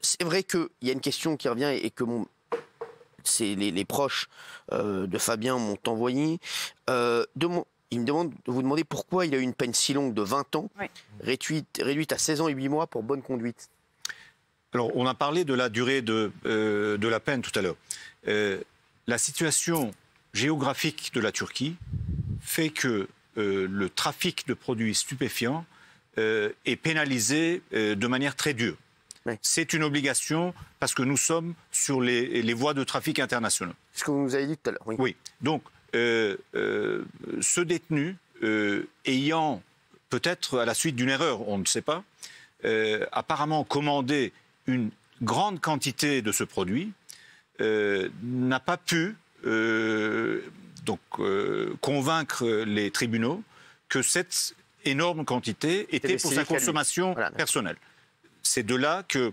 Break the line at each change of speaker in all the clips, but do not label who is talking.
c'est vrai qu'il y a une question qui revient et que c'est les proches de Fabien m'ont envoyé. Il me demande de vous demander pourquoi il a eu une peine si longue de 20 ans,
Oui.
réduite à 16 ans et 8 mois pour bonne conduite.
Alors, on a parlé de la durée de la peine tout à l'heure. La situation géographique de la Turquie fait que le trafic de produits stupéfiants est pénalisé de manière très dure.
Oui.
C'est une obligation parce que nous sommes sur les voies de trafic internationaux.
C'est ce que vous nous avez dit tout à l'heure. Oui.
Oui. Donc, ce détenu, ayant peut-être à la suite d'une erreur, on ne sait pas, apparemment commandé une grande quantité de ce produit, n'a pas pu convaincre les tribunaux que cette énorme quantité était pour sa consommation personnelle. C'est de là que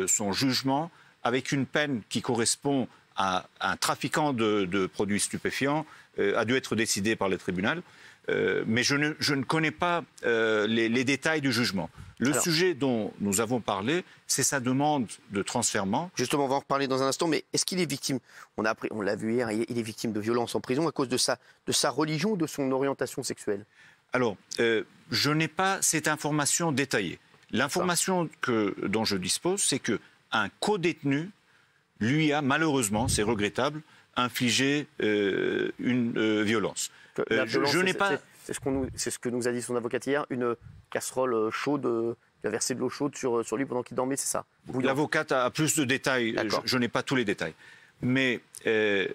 son jugement, avec une peine qui correspond à un trafiquant de produits stupéfiants, a dû être décidé par le tribunal. Mais je ne connais pas les détails du jugement. Le sujet dont nous avons parlé, c'est sa demande de transfèrement.
Justement, on va en reparler dans un instant, mais est-ce qu'il est victime, on l'a vu hier, il est victime de violences en prison à cause de sa religion ou de son orientation sexuelle?
Alors, je n'ai pas cette information détaillée. L'information dont je dispose, c'est qu'un co-détenu lui a malheureusement, c'est regrettable, infligé une violence.
Je n'ai pas. C'est ce que nous a dit son avocate hier, une casserole chaude, il a versé de l'eau chaude sur lui pendant qu'il dormait, c'est ça?
L'avocate a plus de détails, je n'ai pas tous les détails. Mais, et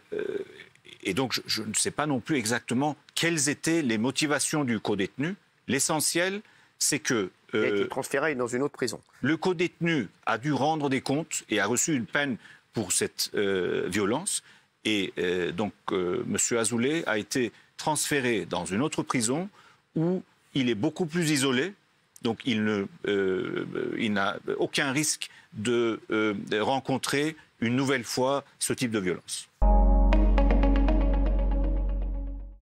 donc je ne sais pas non plus exactement quelles étaient les motivations du co-détenu. L'essentiel, c'est que...
il a été transféré dans une autre prison.
Le co-détenu a dû rendre des comptes et a reçu une peine pour cette violence. Et donc, M. Azoulay a été transféré dans une autre prison où il est beaucoup plus isolé. Donc, il n'a aucun risque de rencontrer une nouvelle fois ce type de violence.